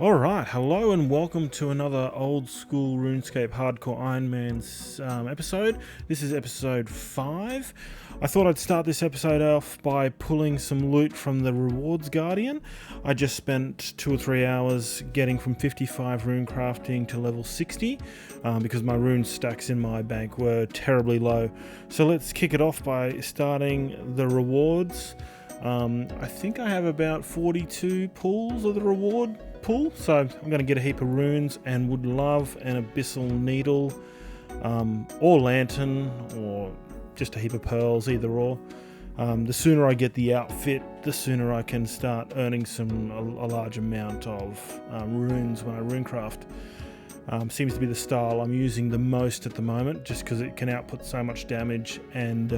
Alright, hello and welcome to another old school RuneScape Hardcore Ironman's episode. This is episode 5. I thought I'd start this episode off by pulling some loot from the Rewards Guardian. I just spent 2 or 3 hours getting from 55 rune crafting to level 60 because my rune stacks in my bank were terribly low. So let's kick it off by starting the rewards. I think I have about 42 pulls of the reward pool, so I'm going to get a heap of runes and would love an abyssal needle or lantern or just a heap of pearls, either or. The sooner I get the outfit, the sooner I can start earning a large amount of runes when I runecraft. Seems to be the style I'm using the most at the moment, just because it can output so much damage and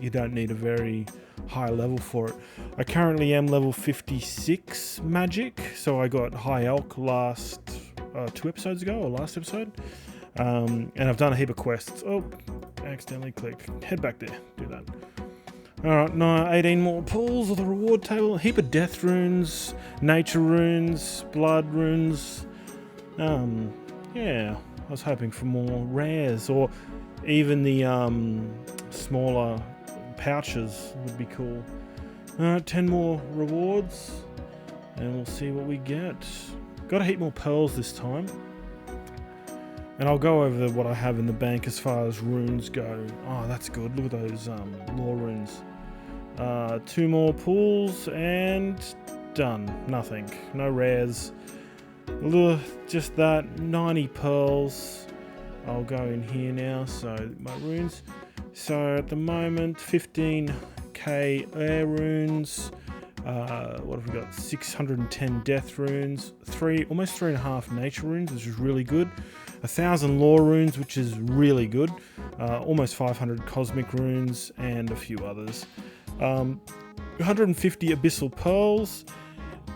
you don't need a very high level for it. I currently am level 56 magic, so I got high elk last 2 episodes ago, or last episode, and I've done a heap of quests. Oh, accidentally clicked. Head back there, do that. Alright, now 18 more pulls of the reward table, a heap of death runes, nature runes, blood runes. Yeah, I was hoping for more rares, or even the smaller pouches would be cool. 10 more rewards, and we'll see what we get. Got a heap more pearls this time. And I'll go over what I have in the bank as far as runes go. Oh, that's good. Look at those lore runes. 2 more pulls, and done. Nothing. No rares. Just that. 90 pearls. I'll go in here now, so my runes. So at the moment, 15k air runes. What have we got? 610 death runes. Almost 3.5 nature runes, which is really good. 1,000 lore runes, which is really good. Almost 500 cosmic runes, and a few others. 150 abyssal pearls.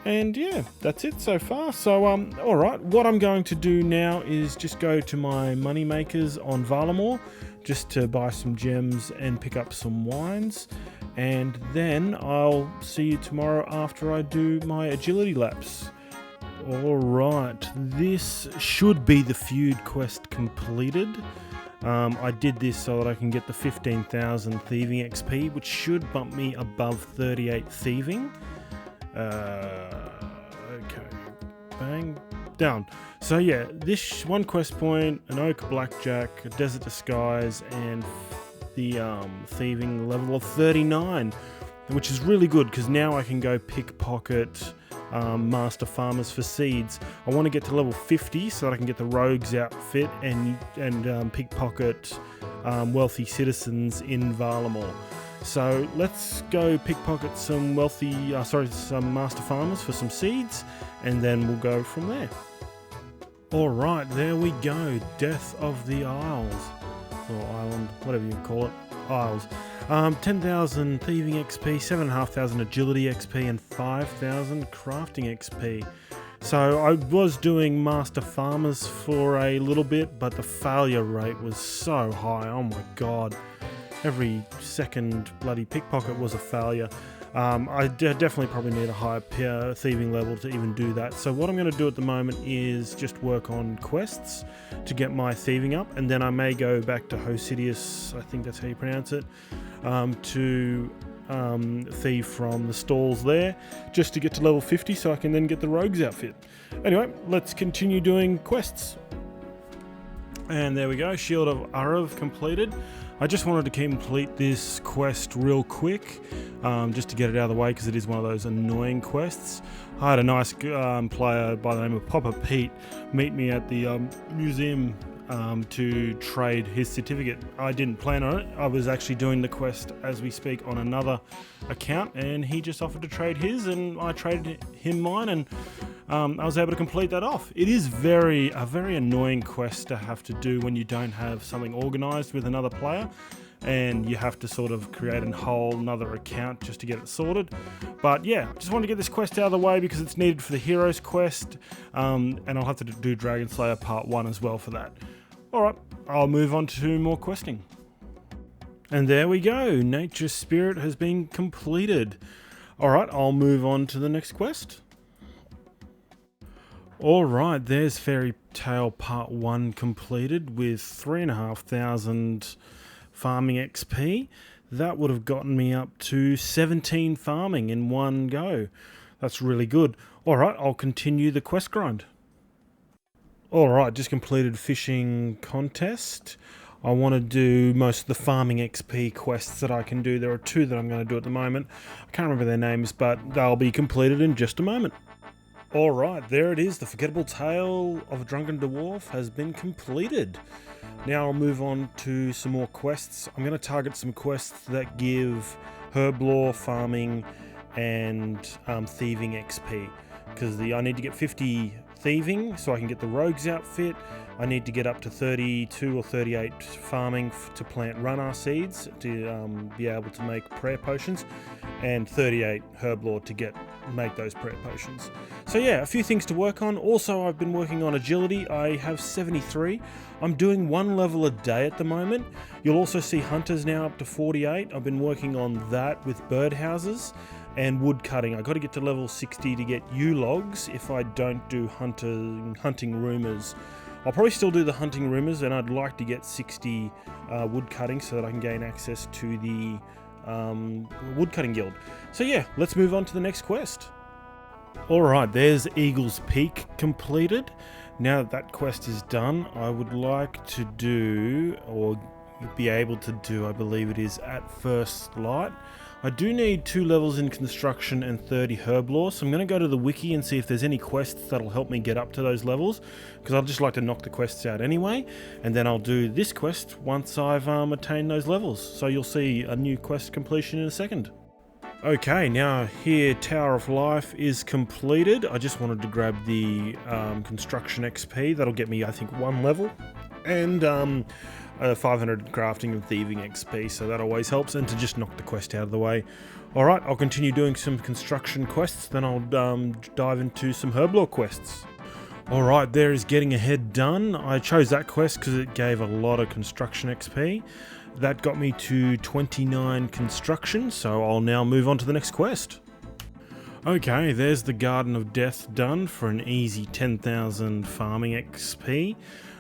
And yeah, that's it so far. So, alright, what I'm going to do now is just go to my money makers on Valamore, just to buy some gems and pick up some wines. And then I'll see you tomorrow after I do my agility laps. Alright, this should be the feud quest completed. I did this so that I can get the 15,000 thieving XP, which should bump me above 38 thieving. Okay, bang, down. So yeah, this one quest point, an oak blackjack, a desert disguise, and the thieving level of 39, which is really good because now I can go pickpocket master farmers for seeds. I want to get to level 50 so that I can get the rogues outfit and pickpocket wealthy citizens in Valamore. So let's go pickpocket some some master farmers for some seeds, and then we'll go from there. Alright, there we go. Death of the Isles. Or Island, whatever you call it. Isles. 10,000 thieving XP, 7,500 agility XP, and 5,000 crafting XP. So I was doing master farmers for a little bit, but the failure rate was so high. Oh my god. Every second bloody pickpocket was a failure. I definitely probably need a higher thieving level to even do that. So what I'm going to do at the moment is just work on quests to get my thieving up, and then I may go back to Hosidius, I think that's how you pronounce it, to thieve from the stalls there, just to get to level 50 so I can then get the rogues outfit. Anyway, let's continue doing quests. And there we go, Shield of Arav completed. I just wanted to complete this quest real quick, just to get it out of the way because it is one of those annoying quests. I had a nice player by the name of Papa Pete meet me at the museum to trade his certificate. I didn't plan on it. I was actually doing the quest as we speak on another account, and he just offered to trade his, and I traded him mine, and I was able to complete that off. It is a very annoying quest to have to do when you don't have something organized with another player, and you have to sort of create a whole another account just to get it sorted. But yeah, just wanted to get this quest out of the way because it's needed for the Heroes quest, and I'll have to do Dragon Slayer Part 1 as well for that. Alright, I'll move on to more questing. And there we go, Nature's Spirit has been completed. Alright, I'll move on to the next quest. Alright, there's Fairy Tale Part 1 completed with 3,500 farming XP. That would have gotten me up to 17 farming in one go. That's really good. Alright, I'll continue the quest grind. Alright, just completed fishing contest. I want to do most of the farming XP quests that I can do. There are two that I'm going to do at the moment. I can't remember their names, but they'll be completed in just a moment. Alright, there it is. The Forgettable Tale of a Drunken Dwarf has been completed. Now I'll move on to some more quests. I'm going to target some quests that give herb lore, farming, and thieving XP. Because I need to get 50 thieving so I can get the rogue's outfit. I need to get up to 32 or 38 farming to plant runner seeds to be able to make prayer potions, and 38 herb lore to make those prayer potions. So yeah, a few things to work on. Also, I've been working on agility. I have 73. I'm doing one level a day at the moment. You'll also see hunters now up to 48. I've been working on that with birdhouses and wood cutting. I got to get to level 60 to get logs if I don't do hunting rumors. I'll probably still do the hunting rumors, and I'd like to get 60 wood cutting so that I can gain access to the woodcutting guild. So yeah, let's move on to the next quest. Alright, there's Eagle's Peak completed. Now that quest is done, I would like to do, or be able to do, I believe it is, at first light. I do need 2 levels in construction and 30 herb lore, so I'm going to go to the wiki and see if there's any quests that'll help me get up to those levels, because I'd just like to knock the quests out anyway, and then I'll do this quest once I've attained those levels. So you'll see a new quest completion in a second. Okay, now here Tower of Life is completed. I just wanted to grab the construction XP. That'll get me, I think, 1 level, and 500 crafting and thieving XP, so that always helps, and to just knock the quest out of the way. Alright, I'll continue doing some construction quests, then I'll dive into some herb lore quests. Alright, there is Getting Ahead done. I chose that quest because it gave a lot of construction XP. That got me to 29 construction, so I'll now move on to the next quest. Okay, there's the Garden of Death done for an easy 10,000 farming XP.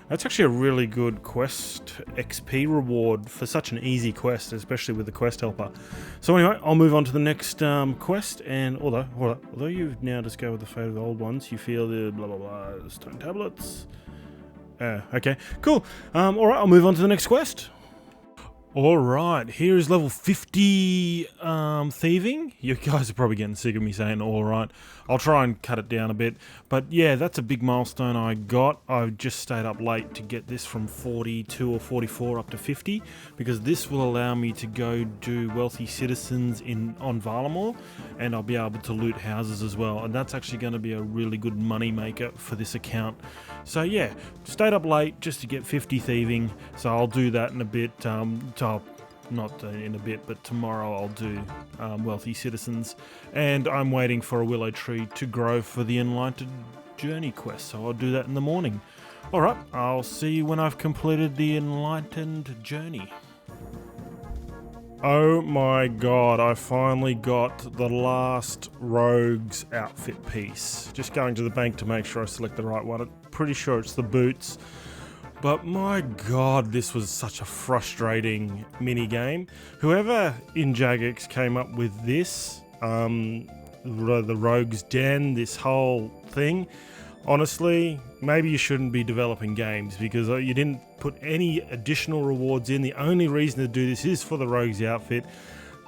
That's actually a really good quest XP reward for such an easy quest, especially with the quest helper. So anyway, I'll move on to the next quest, and although you've now discovered the fate of the old ones, you feel the blah blah blah stone tablets. Okay, cool. Alright, I'll move on to the next quest. Alright, here is level 50 thieving. You guys are probably getting sick of me saying alright. I'll try and cut it down a bit. But yeah, that's a big milestone I got. I just stayed up late to get this from 42 or 44 up to 50, because this will allow me to go do Wealthy Citizens on Varlamore, and I'll be able to loot houses as well. And that's actually going to be a really good money maker for this account. So yeah, stayed up late just to get 50 thieving. So I'll do that in a bit. Not in a bit, but tomorrow I'll do Wealthy Citizens, and I'm waiting for a willow tree to grow for the Enlightened Journey quest, so I'll do that in the morning. Alright, I'll see you when I've completed the Enlightened Journey. Oh my god, I finally got the last rogue's outfit piece. Just going to the bank to make sure I select the right one. I'm pretty sure it's the boots. But my god, this was such a frustrating mini-game. Whoever in Jagex came up with this, the Rogue's Den, this whole thing, honestly, maybe you shouldn't be developing games, because you didn't put any additional rewards in. The only reason to do this is for the Rogue's outfit.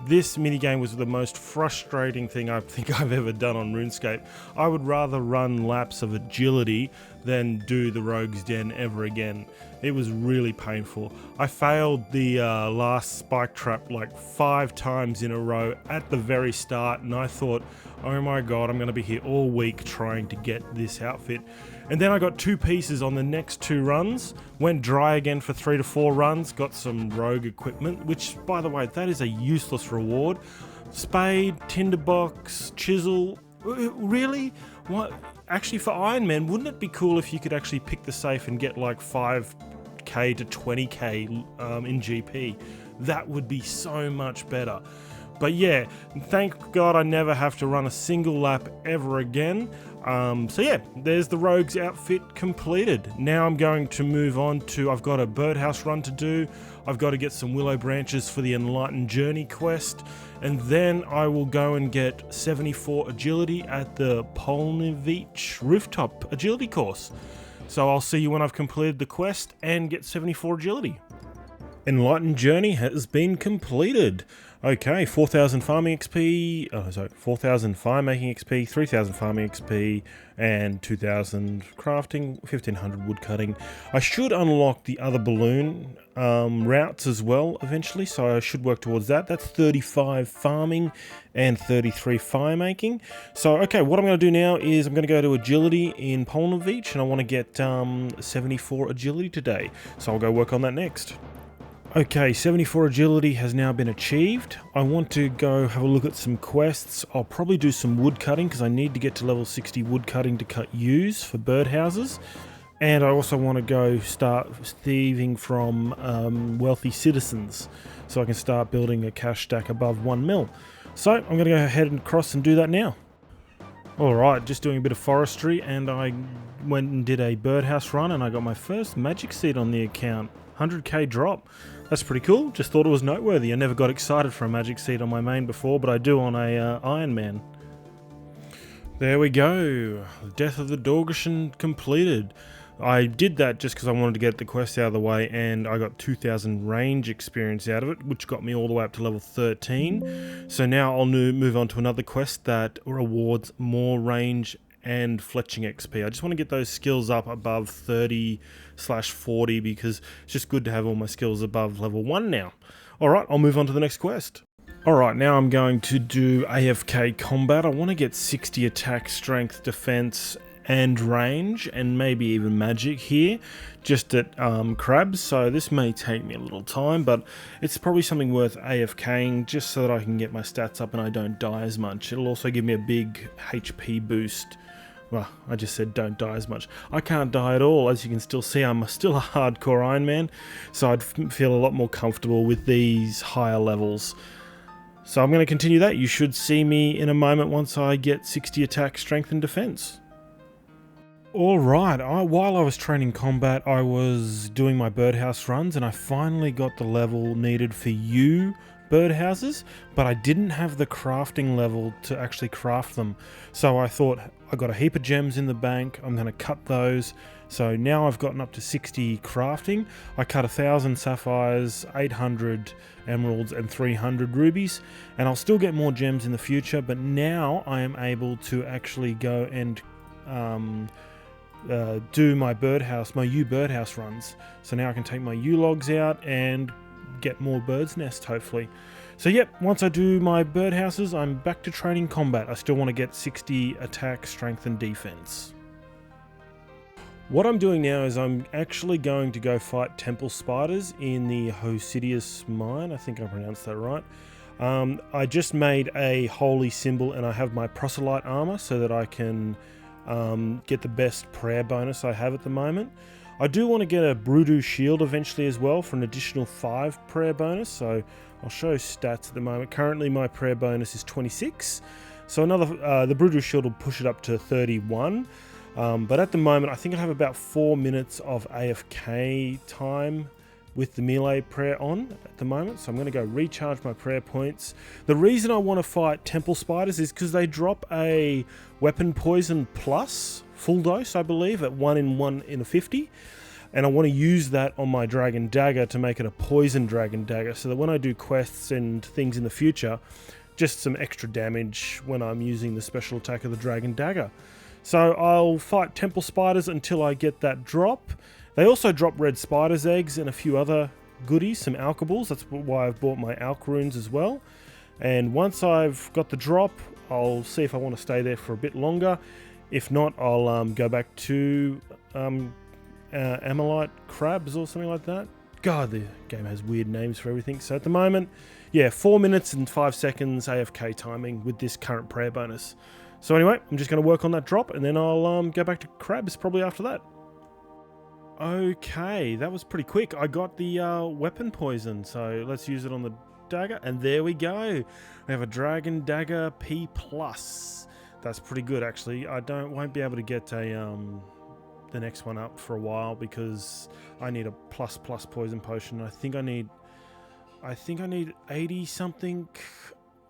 This minigame was the most frustrating thing I think I've ever done on RuneScape. I would rather run laps of agility than do the Rogue's Den ever again. It was really painful. I failed the last spike trap like 5 times in a row at the very start, and I thought, oh my god, I'm going to be here all week trying to get this outfit. And then I got 2 pieces on the next 2 runs, went dry again for 3 to 4 runs, got some rogue equipment, which, by the way, that is a useless reward. Spade, tinderbox, chisel, really? What? Actually, for Ironman, wouldn't it be cool if you could actually pick the safe and get like 5k to 20k in GP? That would be so much better. But yeah, thank God I never have to run a single lap ever again. So yeah, there's the rogue's outfit completed. Now I'm going to move on to, I've got a birdhouse run to do, I've got to get some willow branches for the Enlightened Journey quest, and then I will go and get 74 agility at the Polnivich rooftop agility course. So I'll see you when I've completed the quest and get 74 agility. Enlightened Journey has been completed. Okay, 4,000 farming XP, 4,000 fire making XP, 3,000 farming XP, and 2,000 crafting, 1,500 wood cutting. I should unlock the other balloon routes as well eventually, so I should work towards that. That's 35 farming and 33 fire making. So, okay, what I'm going to do now is I'm going to go to agility in Polnivich, and I want to get 74 agility today. So I'll go work on that next. Okay, 74 agility has now been achieved. I want to go have a look at some quests. I'll probably do some wood cutting because I need to get to level 60 wood cutting to cut yews for birdhouses. And I also want to go start thieving from wealthy citizens so I can start building a cash stack above 1 mil. So I'm going to go ahead and cross and do that now. Alright, just doing a bit of forestry, and I went and did a birdhouse run and I got my first magic seed on the account. 100k drop. That's pretty cool. Just thought it was noteworthy. I never got excited for a magic seed on my main before, but I do on a Ironman. There we go. Death of the Dorgeshan completed. I did that just because I wanted to get the quest out of the way, and I got 2,000 range experience out of it, which got me all the way up to level 13. So now I'll move on to another quest that rewards more range and fletching XP. I just want to get those skills up above 30/40 because it's just good to have all my skills above level 1 now. Alright, I'll move on to the next quest. Alright, now I'm going to do AFK combat. I want to get 60 attack, strength, defense, and range, and maybe even magic here, just at crabs, so this may take me a little time, but it's probably something worth AFKing just so that I can get my stats up and I don't die as much. It'll also give me a big HP boost. Well, I just said don't die as much. I can't die at all. As you can still see, I'm still a hardcore Ironman, so I'd feel a lot more comfortable with these higher levels. So I'm going to continue that. You should see me in a moment once I get 60 attack, strength, and defense. Alright, while I was training combat, I was doing my birdhouse runs, and I finally got the level needed for yew birdhouses, but I didn't have the crafting level to actually craft them. So I thought, I got a heap of gems in the bank, I'm going to cut those. So now I've gotten up to 60 crafting. I cut 1,000 sapphires, 800 emeralds, and 300 rubies, and I'll still get more gems in the future, but now I am able to actually go and do my yew birdhouse runs. So now I can take my yew logs out and get more bird's nest, hopefully. So yep, once I do my birdhouses, I'm back to training combat. I still want to get 60 attack, strength, and defense. What I'm doing now is I'm actually going to go fight temple spiders in the Hosidius mine. I think I pronounced that right. I just made a holy symbol, and I have my proselyte armor so that I can get the best prayer bonus I have at the moment. I do want to get a Brudu shield eventually as well for an additional 5 prayer bonus, so I'll show stats at the moment. Currently my prayer bonus is 26, so another the Brudu shield will push it up to 31, but at the moment I think I have about 4 minutes of AFK time with the melee prayer on at the moment, so I'm going to go recharge my prayer points. The reason I want to fight temple spiders is because they drop a weapon poison plus full dose, I believe, at 1 in a 50, and I want to use that on my dragon dagger to make it a poison dragon dagger, so that when I do quests and things in the future, just some extra damage when I'm using the special attack of the dragon dagger. So I'll fight temple spiders until I get that drop. They also drop red spider's eggs and a few other goodies, some alkables. That's why I've bought my alk runes as well. And once I've got the drop, I'll see if I want to stay there for a bit longer. If not, I'll go back to Amalite crabs or something like that. God, the game has weird names for everything. So at the moment, yeah, 4 minutes and 5 seconds AFK timing with this current prayer bonus. So anyway, I'm just going to work on that drop, and then I'll go back to crabs probably after that. Okay, that was pretty quick. I got the weapon poison, so let's use it on the dagger, and there we go. We have a dragon dagger P+. That's pretty good, actually. I won't be able to get a the next one up for a while because I need a plus poison potion. I think I need 80 something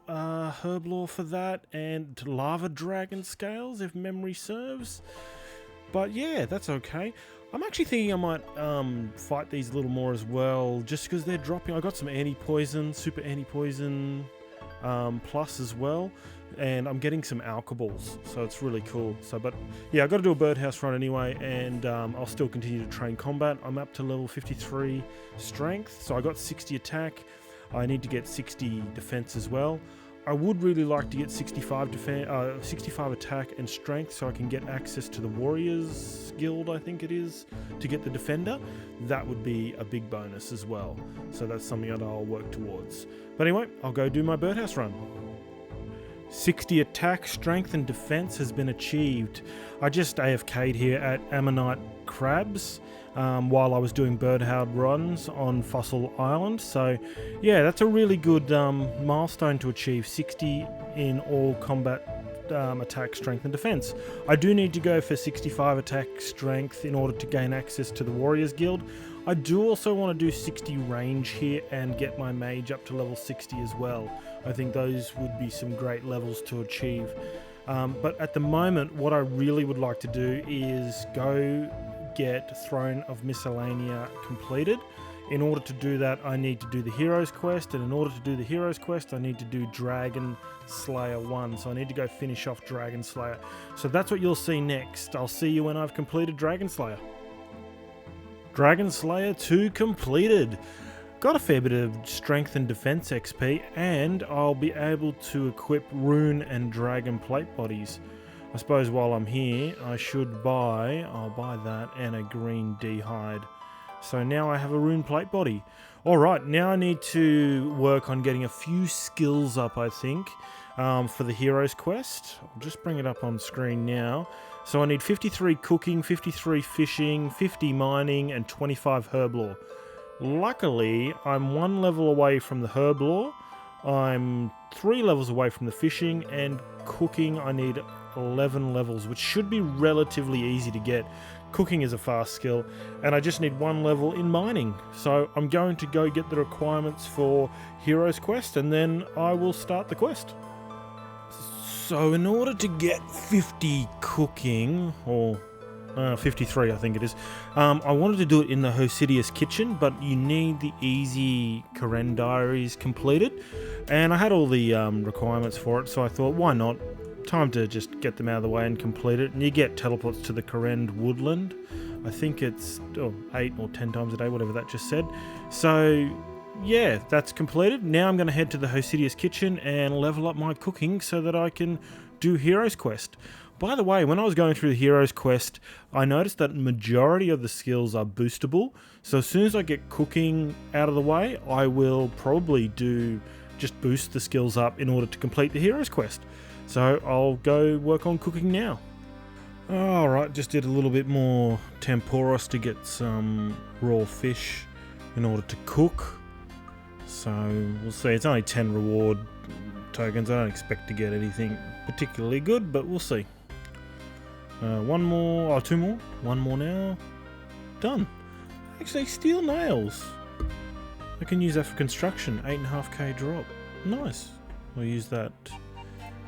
herb lore for that, and lava dragon scales if memory serves. But yeah, that's okay. I'm actually thinking I might fight these a little more as well, just because they're dropping. I got some anti-poison, super anti-poison plus as well, and I'm getting some alkaballs, so it's really cool. So, but yeah, I got to do a birdhouse run anyway, and I'll still continue to train combat. I'm up to level 53 strength, so I got 60 attack. I need to get 60 defense as well. I would really like to get 65 attack and strength, so I can get access to the Warriors Guild, I think it is, to get the Defender. That would be a big bonus as well. So that's something that I'll work towards. But anyway, I'll go do my birdhouse run. 60 attack, strength and defense has been achieved. I just AFK'd here at Ammonite Crabs while I was doing birdhouse runs on Fossil Island. So yeah, that's a really good milestone to achieve, 60 in all combat attack, strength and defense. I do need to go for 65 attack strength in order to gain access to the Warriors Guild. I do also want to do 60 range here and get my mage up to level 60 as well. I think those would be some great levels to achieve. But at the moment, what I really would like to do is go get Throne of Miscellanea completed. In order to do that, I need to do the Heroes Quest, and in order to do the Heroes Quest, I need to do Dragon Slayer 1. So I need to go finish off Dragon Slayer. So that's what you'll see next. I'll see you when I've completed Dragon Slayer. Dragon Slayer 2 completed. Got a fair bit of strength and defense XP, and I'll be able to equip rune and dragon plate bodies. I suppose while I'm here, I'll buy that and a green D-hide. So now I have a rune plate body. Alright, now I need to work on getting a few skills up, I think, for the Heroes Quest. I'll just bring it up on screen now. So I need 53 cooking, 53 fishing, 50 mining, and 25 herb lore. Luckily, I'm 1 level away from the herb lore. I'm 3 levels away from the fishing, and cooking I need 11 levels, which should be relatively easy to get. Cooking is a fast skill, and I just need 1 level in mining. So I'm going to go get the requirements for Heroes Quest, and then I will start the quest. So in order to get 50 cooking, or 53 I think it is, I wanted to do it in the Hosidius kitchen, but you need the easy Karen diaries completed, and I had all the requirements for it, so I thought, why not? Time to just get them out of the way and complete it. And you get teleports to the Karen woodland. I think it's 8 or 10 times a day, whatever that just said. So yeah, that's completed. Now I'm going to head to the Hosidius kitchen and level up my cooking so that I can do Heroes Quest. By the way, when I was going through the Heroes Quest, I noticed that majority of the skills are boostable. So as soon as I get cooking out of the way, I will probably just boost the skills up in order to complete the Heroes Quest. So I'll go work on cooking now. Alright, just did a little bit more temporos to get some raw fish in order to cook. So we'll see, it's only 10 reward tokens. I don't expect to get anything particularly good, but we'll see. 1 more, 2 more, 1 more now. Done. Actually, steel nails. I can use that for construction, 8.5k drop. Nice. I'll use that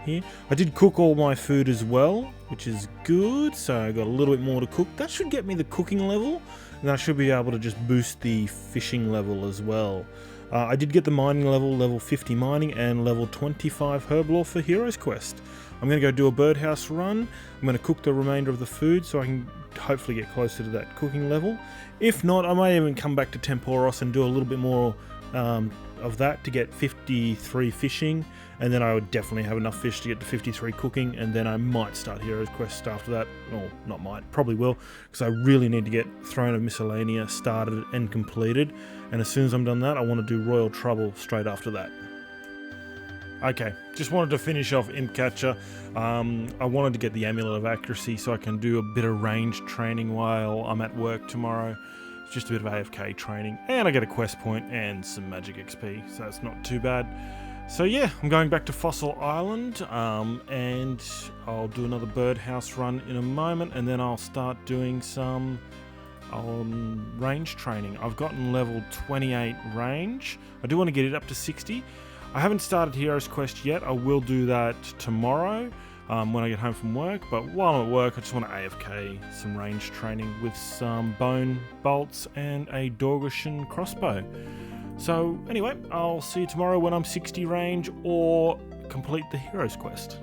here. I did cook all my food as well, which is good, so I got a little bit more to cook. That should get me the cooking level, and I should be able to just boost the fishing level as well. I did get the mining level 50 mining, and level 25 herb lore for Heroes Quest. I'm going to go do a birdhouse run. I'm going to cook the remainder of the food so I can hopefully get closer to that cooking level. If not, I might even come back to Temporos and do a little bit more of that to get 53 fishing, and then I would definitely have enough fish to get to 53 cooking, and then I might start Heroes Quest after that. Or not might, probably will, because I really need to get Throne of Miscellanea started and completed, and as soon as I'm done that, I want to do Royal Trouble straight after that. Okay, just wanted to finish off Imp Catcher. I wanted to get the Amulet of Accuracy so I can do a bit of range training while I'm at work tomorrow. It's just a bit of AFK training, and I get a quest point and some magic XP, so it's not too bad. So yeah, I'm going back to Fossil Island, and I'll do another birdhouse run in a moment, and then I'll start doing some range training. I've gotten level 28 range. I do want to get it up to 60. I haven't started Hero's Quest yet. I will do that tomorrow when I get home from work, but while I'm at work I just want to AFK some range training with some bone bolts and a Dorgeshan crossbow. So anyway, I'll see you tomorrow when I'm 60 range or complete the Hero's Quest.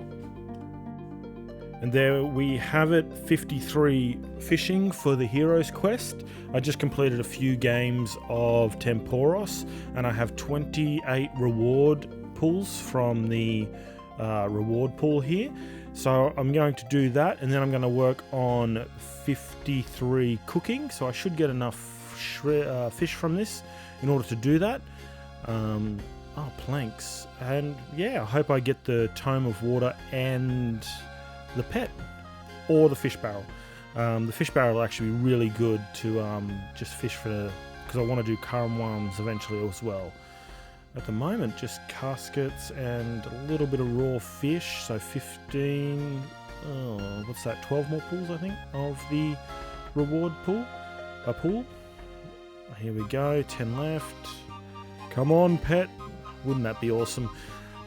And there we have it, 53 fishing for the Hero's Quest. I just completed a few games of Temporos, and I have 28 reward pulls from the reward pool here. So I'm going to do that, and then I'm going to work on 53 cooking. So I should get enough fish from this in order to do that. Planks. And yeah, I hope I get the Tome of Water and the pet, or the fish barrel. The fish barrel will actually be really good to just fish for, because I want to do currawongs eventually as well. At the moment, just caskets and a little bit of raw fish. So 15, what's that? 12 more pools, I think, of the reward pool. Here we go, 10 left. Come on, pet. Wouldn't that be awesome?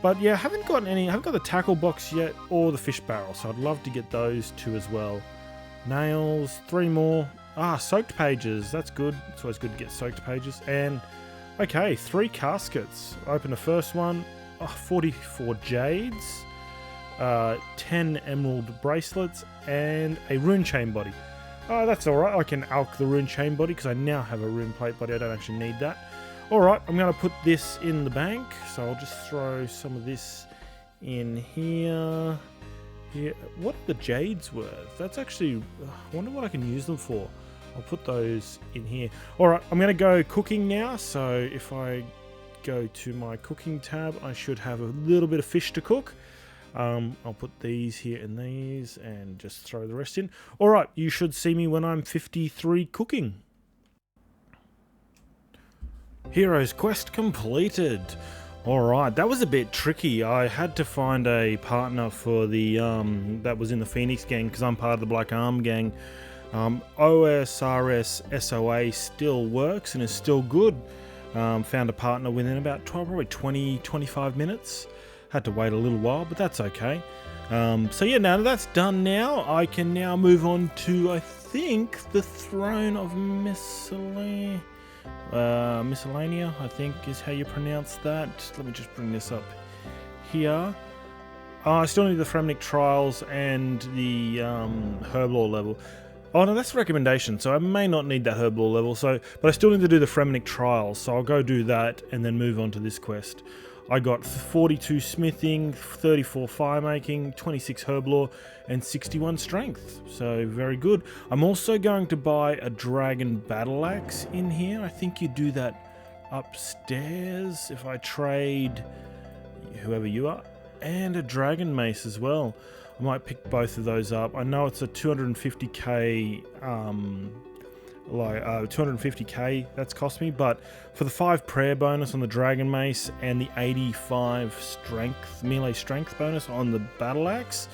But yeah, I haven't got the tackle box yet or the fish barrel, so I'd love to get those two as well. Nails, 3 more. Soaked pages, that's good. It's always good to get soaked pages. And okay, 3 caskets. Open the first one. 44 jades, 10 emerald bracelets, and a rune chain body. That's alright, I can alch the rune chain body because I now have a rune plate body. I don't actually need that. Alright, I'm going to put this in the bank, so I'll just throw some of this in here. What are the jades worth? That's actually, I wonder what I can use them for. I'll put those in here. Alright, I'm going to go cooking now, so if I go to my cooking tab, I should have a little bit of fish to cook. I'll put these here and these and just throw the rest in. Alright, you should see me when I'm 53 cooking. Hero's Quest completed. Alright, that was a bit tricky. I had to find a partner for the that was in the Phoenix gang, because I'm part of the Black Arm gang. OSRS SOA still works and is still good. Found a partner within about probably 20-25 minutes. Had to wait a little while, but that's okay. So yeah, now that's done now, I can now move on to, I think, the Throne of Miscellanea, I think is how you pronounce that. Let me just bring this up here. I still need the Fremenic Trials and the Herblore level. Oh no, that's a recommendation, so I may not need that Herblore level, but I still need to do the Fremenic Trials, so I'll go do that and then move on to this quest. I got 42 smithing, 34 firemaking, 26 herblore, and 61 strength. So very good. I'm also going to buy a dragon battle axe in here. I think you do that upstairs if I trade whoever you are, and a dragon mace as well. I might pick both of those up. I know it's a 250k 250k that's cost me, but for the 5 prayer bonus on the dragon mace and the 85 melee strength bonus on the battle axe,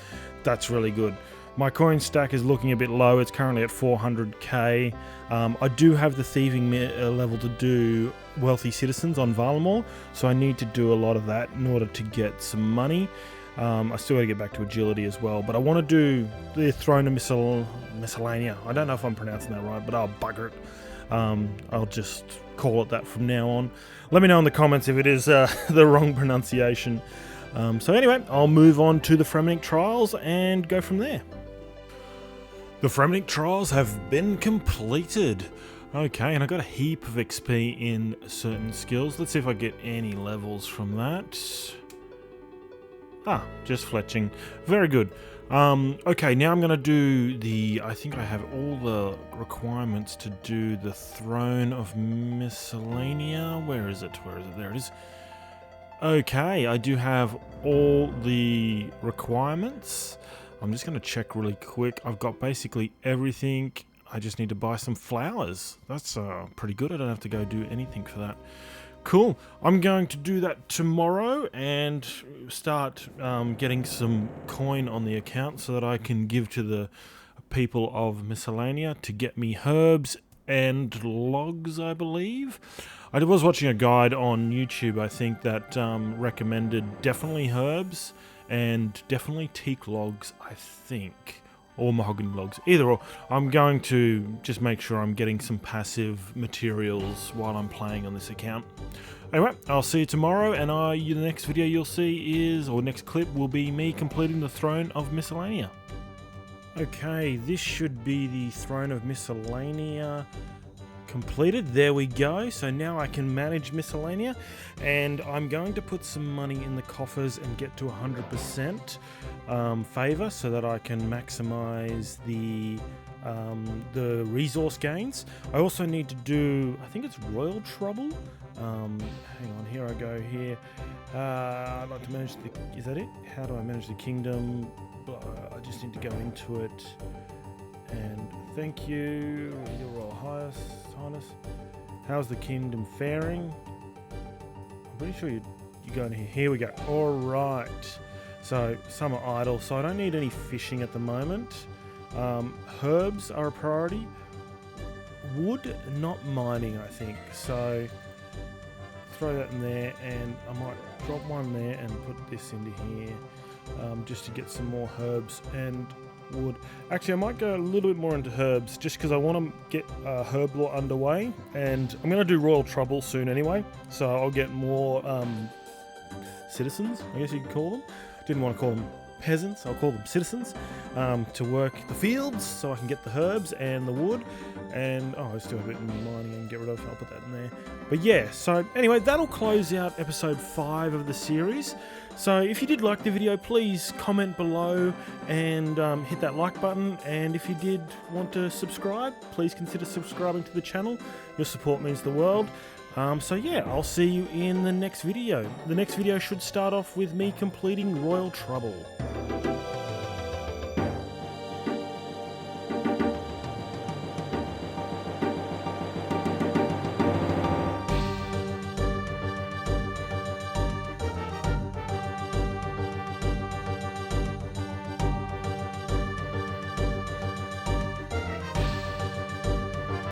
that's really good. My coin stack is looking a bit low. It's currently at 400k. I do have the thieving level to do wealthy citizens on Valamor, so I need to do a lot of that in order to get some money. I still got to get back to agility as well, but I want to do the Throne of Miscellanea. I don't know if I'm pronouncing that right, but I'll bugger it. I'll just call it that from now on. Let me know in the comments if it is the wrong pronunciation. So anyway, I'll move on to the Fremenic Trials and go from there. The Fremenic Trials have been completed. Okay, and I got a heap of XP in certain skills. Let's see if I get any levels from that. Just fletching. Very good. Okay, now I'm going to do I think I have all the requirements to do the Throne of Miscellanea. Where is it? There it is. Okay, I do have all the requirements. I'm just going to check really quick. I've got basically everything. I just need to buy some flowers. That's pretty good. I don't have to go do anything for that. Cool. I'm going to do that tomorrow and start getting some coin on the account so that I can give to the people of Miscellanea to get me herbs and logs, I believe. I was watching a guide on YouTube, I think, that recommended definitely herbs and definitely teak logs, I think. Or mahogany logs, either or. I'm going to just make sure I'm getting some passive materials while I'm playing on this account. Anyway, I'll see you tomorrow, and the next video you'll see is, or next clip will be me completing the Throne of Miscellanea. Okay, this should be the Throne of Miscellanea completed. There we go. So now I can manage Miscellanea, and I'm going to put some money in the coffers and get to 100% favor so that I can maximize the resource gains. I also need to do, I think it's Royal Trouble. Hang on, here I go here. I'd like to manage the, is that it? How do I manage the kingdom? I just need to go into it. And thank you, Your Royal Highness. How's the kingdom faring? I'm pretty sure you go in here. Here we go. All right. So some are idle, so I don't need any fishing at the moment. Herbs are a priority. Wood, not mining, I think. So throw that in there, and I might drop one there and put this into here, just to get some more herbs and wood. Actually, I might go a little bit more into herbs just because I want to get herb law underway, and I'm going to do Royal Trouble soon anyway, so I'll get more citizens, I guess you could call them. Didn't want to call them peasants, I'll call them citizens, to work the fields so I can get the herbs and the wood. And I still have a bit in mining and get rid of. I'll put that in there. But yeah, so anyway, that'll close out episode 5 of the series. So if you did like the video, please comment below and hit that like button. And if you did want to subscribe, please consider subscribing to the channel. Your support means the world. So yeah, I'll see you in the next video. The next video should start off with me completing Royal Trouble.